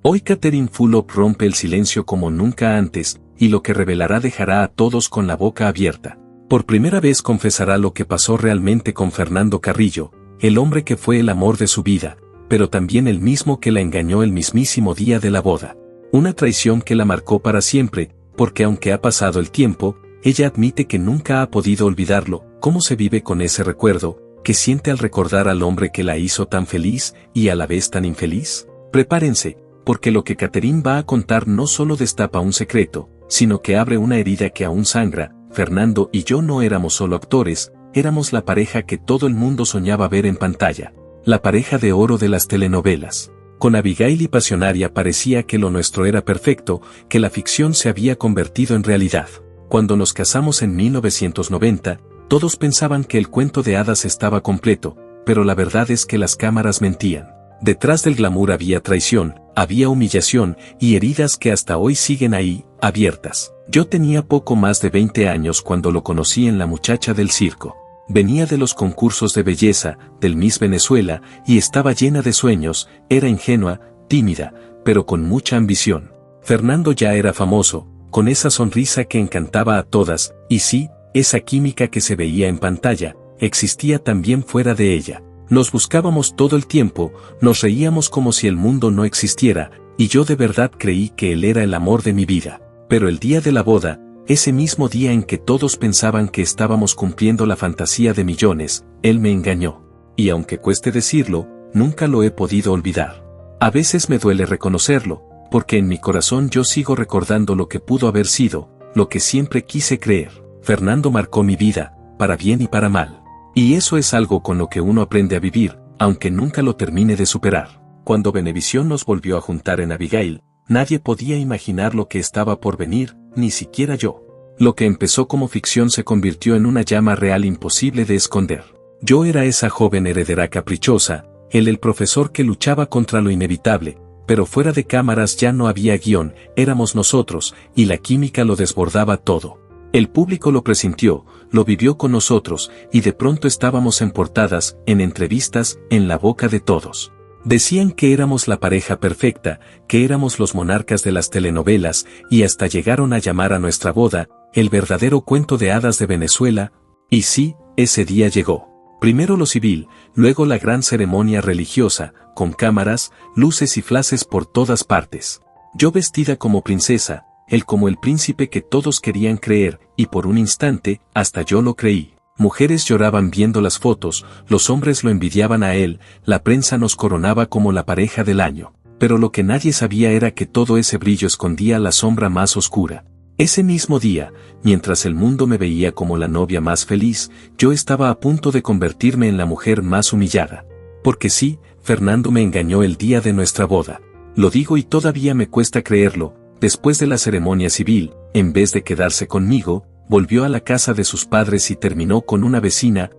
Hoy Catherine Fulop rompe el silencio como nunca antes, y lo que revelará dejará a todos con la boca abierta. Por primera vez confesará lo que pasó realmente con Fernando Carrillo, el hombre que fue el amor de su vida, pero también el mismo que la engañó el mismísimo día de la boda. Una traición que la marcó para siempre, porque aunque ha pasado el tiempo, ella admite que nunca ha podido olvidarlo. ¿Cómo se vive con ese recuerdo? ¿Qué siente al recordar al hombre que la hizo tan feliz y a la vez tan infeliz? Prepárense, porque lo que Catherine va a contar no solo destapa un secreto, sino que abre una herida que aún sangra. Fernando y yo no éramos solo actores, éramos la pareja que todo el mundo soñaba ver en pantalla, la pareja de oro de las telenovelas. Con Abigail y Pasionaria parecía que lo nuestro era perfecto, que la ficción se había convertido en realidad. Cuando nos casamos en 1990, todos pensaban que el cuento de hadas estaba completo, pero la verdad es que las cámaras mentían. Detrás del glamour había traición, había humillación y heridas que hasta hoy siguen ahí, abiertas. Yo tenía poco más de 20 años cuando lo conocí en La Muchacha del Circo. Venía de los concursos de belleza, del Miss Venezuela, y estaba llena de sueños, era ingenua, tímida, pero con mucha ambición. Fernando ya era famoso, con esa sonrisa que encantaba a todas, y sí, esa química que se veía en pantalla, existía también fuera de ella. Nos buscábamos todo el tiempo, nos reíamos como si el mundo no existiera, y yo de verdad creí que él era el amor de mi vida. Pero el día de la boda, ese mismo día en que todos pensaban que estábamos cumpliendo la fantasía de millones, él me engañó. Y aunque cueste decirlo, nunca lo he podido olvidar. A veces me duele reconocerlo, porque en mi corazón yo sigo recordando lo que pudo haber sido, lo que siempre quise creer. Fernando marcó mi vida, para bien y para mal. Y eso es algo con lo que uno aprende a vivir, aunque nunca lo termine de superar. Cuando Venevisión nos volvió a juntar en Abigail, nadie podía imaginar lo que estaba por venir, ni siquiera yo. Lo que empezó como ficción se convirtió en una llama real imposible de esconder. Yo era esa joven heredera caprichosa, él el profesor que luchaba contra lo inevitable, pero fuera de cámaras ya no había guión, éramos nosotros, y la química lo desbordaba todo. El público lo presintió, lo vivió con nosotros, y de pronto estábamos en portadas, en entrevistas, en la boca de todos. Decían que éramos la pareja perfecta, que éramos los monarcas de las telenovelas, y hasta llegaron a llamar a nuestra boda, el verdadero cuento de hadas de Venezuela. Y sí, ese día llegó. Primero lo civil, luego la gran ceremonia religiosa, con cámaras, luces y flashes por todas partes. Yo vestida como princesa, él como el príncipe que todos querían creer, y por un instante, hasta yo lo creí. Mujeres lloraban viendo las fotos, los hombres lo envidiaban a él, la prensa nos coronaba como la pareja del año. Pero lo que nadie sabía era que todo ese brillo escondía la sombra más oscura. Ese mismo día, mientras el mundo me veía como la novia más feliz, yo estaba a punto de convertirme en la mujer más humillada. Porque sí, Fernando me engañó el día de nuestra boda. Lo digo y todavía me cuesta creerlo. Después de la ceremonia civil, en vez de quedarse conmigo, volvió a la casa de sus padres y terminó con una vecina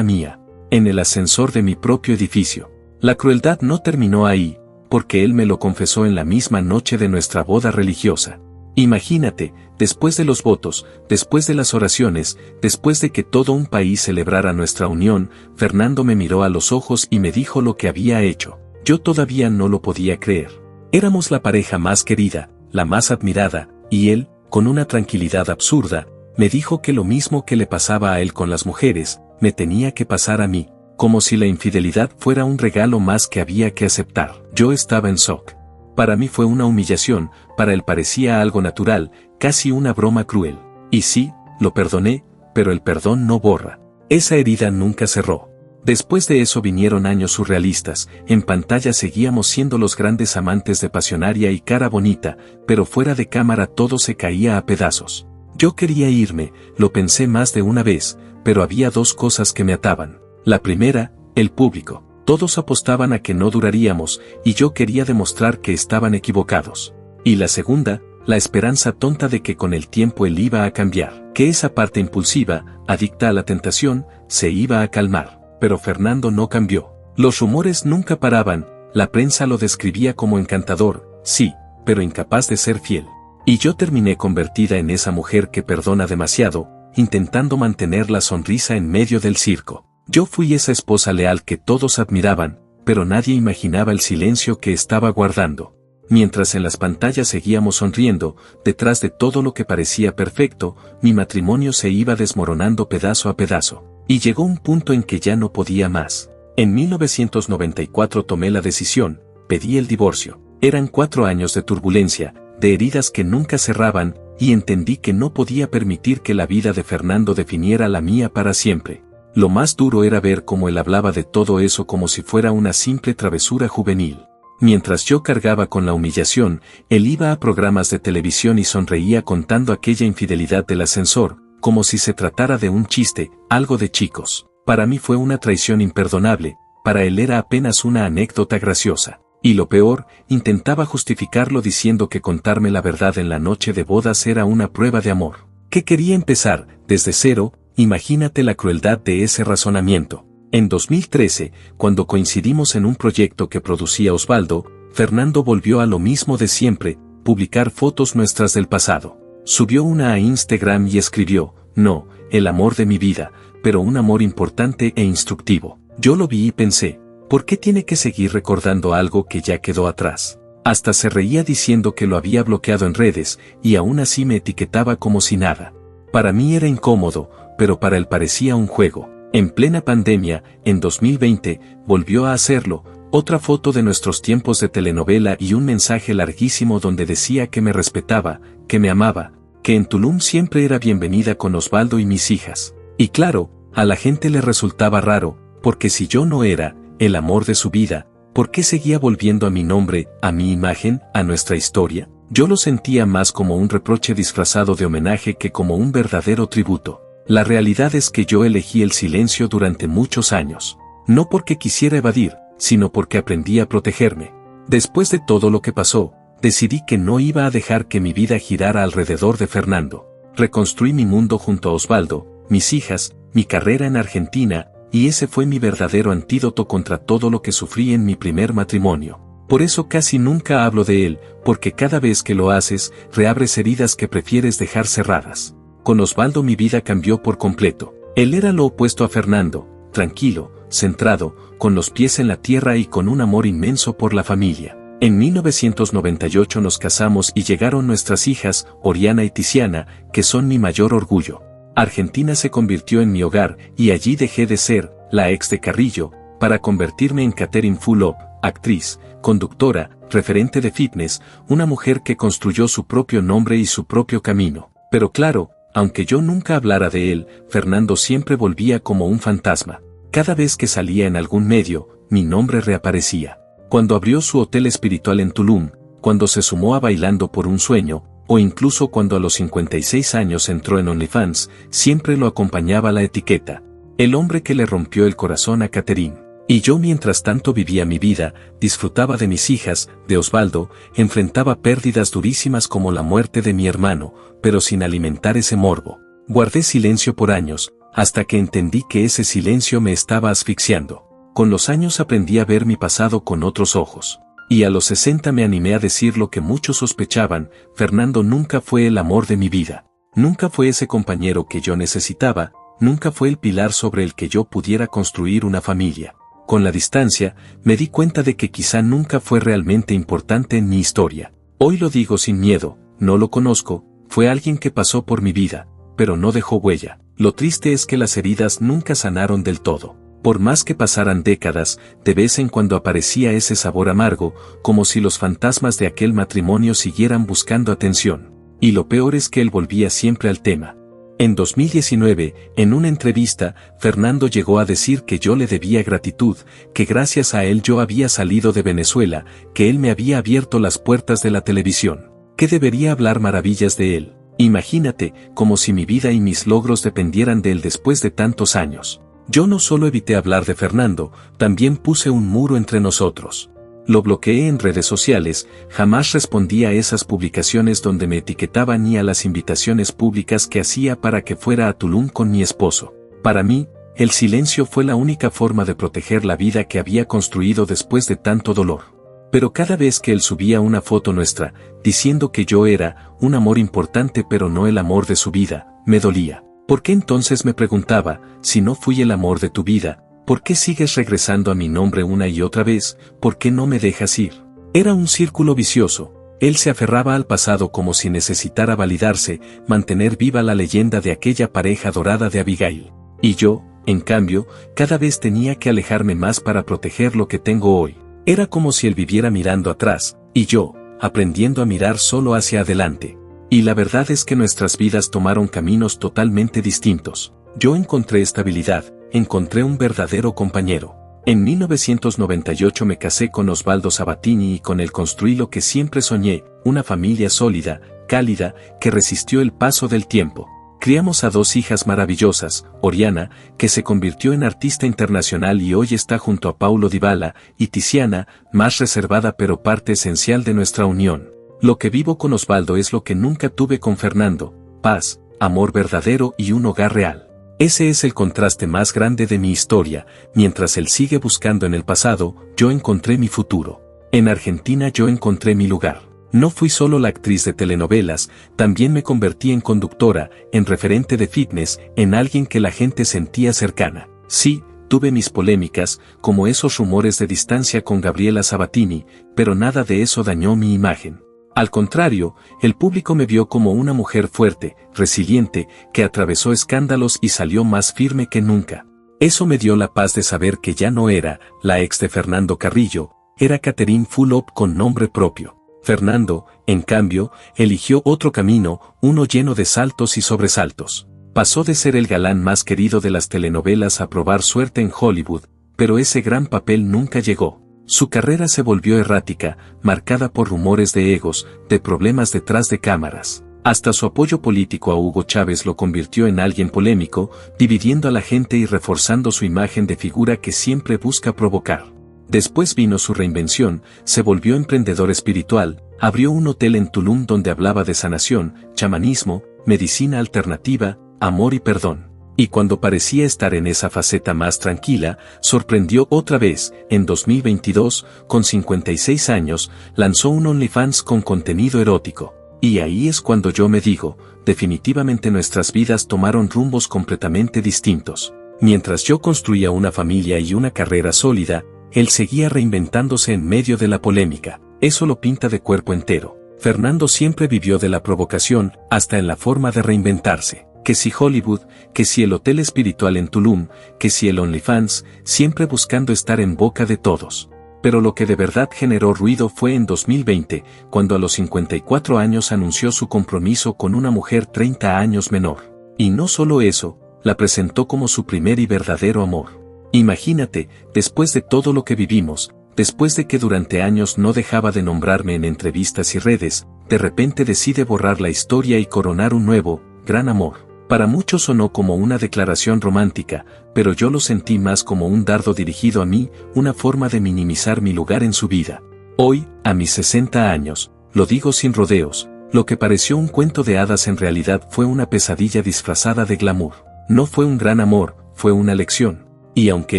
mía, en el ascensor de mi propio edificio. La crueldad no terminó ahí, porque él me lo confesó en la misma noche de nuestra boda religiosa. Imagínate, después de los votos, después de las oraciones, después de que todo un país celebrara nuestra unión, Fernando me miró a los ojos y me dijo lo que había hecho. Yo todavía no lo podía creer. Éramos la pareja más querida, la más admirada, y él, con una tranquilidad absurda, me dijo que lo mismo que le pasaba a él con las mujeres, me tenía que pasar a mí, como si la infidelidad fuera un regalo más que había que aceptar. Yo estaba en shock. Para mí fue una humillación, para él parecía algo natural, casi una broma cruel. Y sí, lo perdoné, pero el perdón no borra. Esa herida nunca cerró. Después de eso vinieron años surrealistas, en pantalla seguíamos siendo los grandes amantes de Pasionaria y Cara Bonita, pero fuera de cámara todo se caía a pedazos. Yo quería irme, lo pensé más de una vez, pero había dos cosas que me ataban. La primera, el público. Todos apostaban a que no duraríamos, y yo quería demostrar que estaban equivocados. Y la segunda, la esperanza tonta de que con el tiempo él iba a cambiar, que esa parte impulsiva, adicta a la tentación, se iba a calmar. Pero Fernando no cambió. Los rumores nunca paraban, la prensa lo describía como encantador, sí, pero incapaz de ser fiel. Y yo terminé convertida en esa mujer que perdona demasiado, intentando mantener la sonrisa en medio del circo. Yo fui esa esposa leal que todos admiraban, pero nadie imaginaba el silencio que estaba guardando. Mientras en las pantallas seguíamos sonriendo, detrás de todo lo que parecía perfecto, mi matrimonio se iba desmoronando pedazo a pedazo. Y llegó un punto en que ya no podía más. En 1994 tomé la decisión, pedí el divorcio. Eran 4 años de turbulencia, de heridas que nunca cerraban, y entendí que no podía permitir que la vida de Fernando definiera la mía para siempre. Lo más duro era ver cómo él hablaba de todo eso como si fuera una simple travesura juvenil. Mientras yo cargaba con la humillación, él iba a programas de televisión y sonreía contando aquella infidelidad del ascensor, como si se tratara de un chiste, algo de chicos. Para mí fue una traición imperdonable, para él era apenas una anécdota graciosa. Y lo peor, intentaba justificarlo diciendo que contarme la verdad en la noche de bodas era una prueba de amor. Que quería empezar, desde cero. Imagínate la crueldad de ese razonamiento. En 2013, cuando coincidimos en un proyecto que producía Osvaldo, Fernando volvió a lo mismo de siempre, publicar fotos nuestras del pasado. Subió una a Instagram y escribió, no, el amor de mi vida, pero un amor importante e instructivo. Yo lo vi y pensé, ¿por qué tiene que seguir recordando algo que ya quedó atrás? Hasta se reía diciendo que lo había bloqueado en redes, y aún así me etiquetaba como si nada. Para mí era incómodo, pero para él parecía un juego. En plena pandemia, en 2020, volvió a hacerlo, otra foto de nuestros tiempos de telenovela y un mensaje larguísimo donde decía que me respetaba, que me amaba, que en Tulum siempre era bienvenida con Osvaldo y mis hijas. Y claro, a la gente le resultaba raro, porque si yo no era el amor de su vida, ¿por qué seguía volviendo a mi nombre, a mi imagen, a nuestra historia? Yo lo sentía más como un reproche disfrazado de homenaje que como un verdadero tributo. La realidad es que yo elegí el silencio durante muchos años. No porque quisiera evadir, sino porque aprendí a protegerme. Después de todo lo que pasó, decidí que no iba a dejar que mi vida girara alrededor de Fernando. Reconstruí mi mundo junto a Osvaldo, mis hijas, mi carrera en Argentina, y ese fue mi verdadero antídoto contra todo lo que sufrí en mi primer matrimonio. Por eso casi nunca hablo de él, porque cada vez que lo haces, reabres heridas que prefieres dejar cerradas. Con Osvaldo mi vida cambió por completo. Él era lo opuesto a Fernando, tranquilo, centrado, con los pies en la tierra y con un amor inmenso por la familia. En 1998 nos casamos y llegaron nuestras hijas, Oriana y Tiziana, que son mi mayor orgullo. Argentina se convirtió en mi hogar y allí dejé de ser la ex de Carrillo, para convertirme en Catherine Fulop, actriz, conductora, referente de fitness, una mujer que construyó su propio nombre y su propio camino. Pero claro, aunque yo nunca hablara de él, Fernando siempre volvía como un fantasma. Cada vez que salía en algún medio, mi nombre reaparecía. Cuando abrió su hotel espiritual en Tulum, cuando se sumó a Bailando por un Sueño, o incluso cuando a los 56 años entró en OnlyFans, siempre lo acompañaba la etiqueta. El hombre que le rompió el corazón a Catherine. Y yo mientras tanto vivía mi vida, disfrutaba de mis hijas, de Osvaldo, enfrentaba pérdidas durísimas como la muerte de mi hermano, pero sin alimentar ese morbo. Guardé silencio por años, hasta que entendí que ese silencio me estaba asfixiando. Con los años aprendí a ver mi pasado con otros ojos. Y a los 60 me animé a decir lo que muchos sospechaban, Fernando nunca fue el amor de mi vida. Nunca fue ese compañero que yo necesitaba, nunca fue el pilar sobre el que yo pudiera construir una familia. Con la distancia, me di cuenta de que quizá nunca fue realmente importante en mi historia. Hoy lo digo sin miedo, no lo conozco, fue alguien que pasó por mi vida, pero no dejó huella. Lo triste es que las heridas nunca sanaron del todo. Por más que pasaran décadas, de vez en cuando aparecía ese sabor amargo, como si los fantasmas de aquel matrimonio siguieran buscando atención. Y lo peor es que él volvía siempre al tema. En 2019, en una entrevista, Fernando llegó a decir que yo le debía gratitud, que gracias a él yo había salido de Venezuela, que él me había abierto las puertas de la televisión, que debería hablar maravillas de él. Imagínate, como si mi vida y mis logros dependieran de él después de tantos años. Yo no solo evité hablar de Fernando, también puse un muro entre nosotros. Lo bloqueé en redes sociales, jamás respondí a esas publicaciones donde me etiquetaba ni a las invitaciones públicas que hacía para que fuera a Tulum con mi esposo. Para mí, el silencio fue la única forma de proteger la vida que había construido después de tanto dolor. Pero cada vez que él subía una foto nuestra, diciendo que yo era un amor importante pero no el amor de su vida, me dolía. ¿Por qué entonces me preguntaba, si no fui el amor de tu vida? ¿Por qué sigues regresando a mi nombre una y otra vez? ¿Por qué no me dejas ir? Era un círculo vicioso. Él se aferraba al pasado como si necesitara validarse, mantener viva la leyenda de aquella pareja dorada de Abigail. Y yo, en cambio, cada vez tenía que alejarme más para proteger lo que tengo hoy. Era como si él viviera mirando atrás, y yo, aprendiendo a mirar solo hacia adelante. Y la verdad es que nuestras vidas tomaron caminos totalmente distintos. Yo encontré estabilidad, encontré un verdadero compañero. En 1998 me casé con Osvaldo Sabatini y con él construí lo que siempre soñé, una familia sólida, cálida, que resistió el paso del tiempo. Criamos a 2 hijas maravillosas, Oriana, que se convirtió en artista internacional y hoy está junto a Paulo Dybala, y Tiziana, más reservada pero parte esencial de nuestra unión. Lo que vivo con Osvaldo es lo que nunca tuve con Fernando: paz, amor verdadero y un hogar real. Ese es el contraste más grande de mi historia. Mientras él sigue buscando en el pasado, yo encontré mi futuro. En Argentina yo encontré mi lugar. No fui solo la actriz de telenovelas, también me convertí en conductora, en referente de fitness, en alguien que la gente sentía cercana. Sí, tuve mis polémicas, como esos rumores de distancia con Gabriela Sabatini, pero nada de eso dañó mi imagen. Al contrario, el público me vio como una mujer fuerte, resiliente, que atravesó escándalos y salió más firme que nunca. Eso me dio la paz de saber que ya no era la ex de Fernando Carrillo, era Catherine Fulop con nombre propio. Fernando, en cambio, eligió otro camino, uno lleno de saltos y sobresaltos. Pasó de ser el galán más querido de las telenovelas a probar suerte en Hollywood, pero ese gran papel nunca llegó. Su carrera se volvió errática, marcada por rumores de egos, de problemas detrás de cámaras. Hasta su apoyo político a Hugo Chávez lo convirtió en alguien polémico, dividiendo a la gente y reforzando su imagen de figura que siempre busca provocar. Después vino su reinvención, se volvió emprendedor espiritual, abrió un hotel en Tulum donde hablaba de sanación, chamanismo, medicina alternativa, amor y perdón. Y cuando parecía estar en esa faceta más tranquila, sorprendió otra vez. En 2022, con 56 años, lanzó un OnlyFans con contenido erótico. Y ahí es cuando yo me digo, definitivamente nuestras vidas tomaron rumbos completamente distintos. Mientras yo construía una familia y una carrera sólida, él seguía reinventándose en medio de la polémica. Eso lo pinta de cuerpo entero. Fernando siempre vivió de la provocación, hasta en la forma de reinventarse. Que si Hollywood, que si el hotel espiritual en Tulum, que si el OnlyFans, siempre buscando estar en boca de todos. Pero lo que de verdad generó ruido fue en 2020, cuando a los 54 años anunció su compromiso con una mujer 30 años menor. Y no solo eso, la presentó como su primer y verdadero amor. Imagínate, después de todo lo que vivimos, después de que durante años no dejaba de nombrarme en entrevistas y redes, de repente decide borrar la historia y coronar un nuevo, gran amor. Para muchos sonó como una declaración romántica, pero yo lo sentí más como un dardo dirigido a mí, una forma de minimizar mi lugar en su vida. Hoy, a mis 60 años, lo digo sin rodeos, lo que pareció un cuento de hadas en realidad fue una pesadilla disfrazada de glamour. No fue un gran amor, fue una lección. Y aunque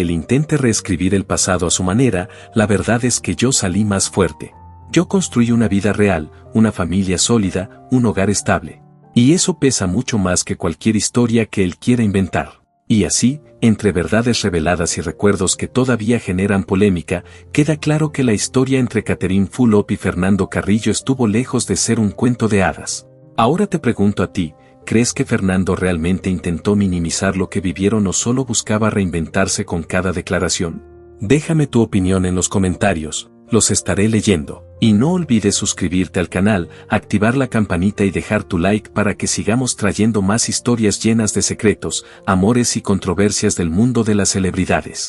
él intente reescribir el pasado a su manera, la verdad es que yo salí más fuerte. Yo construí una vida real, una familia sólida, un hogar estable. Y eso pesa mucho más que cualquier historia que él quiera inventar. Y así, entre verdades reveladas y recuerdos que todavía generan polémica, queda claro que la historia entre Catherine Fulop y Fernando Carrillo estuvo lejos de ser un cuento de hadas. Ahora te pregunto a ti, ¿crees que Fernando realmente intentó minimizar lo que vivieron o solo buscaba reinventarse con cada declaración? Déjame tu opinión en los comentarios, los estaré leyendo. Y no olvides suscribirte al canal, activar la campanita y dejar tu like para que sigamos trayendo más historias llenas de secretos, amores y controversias del mundo de las celebridades.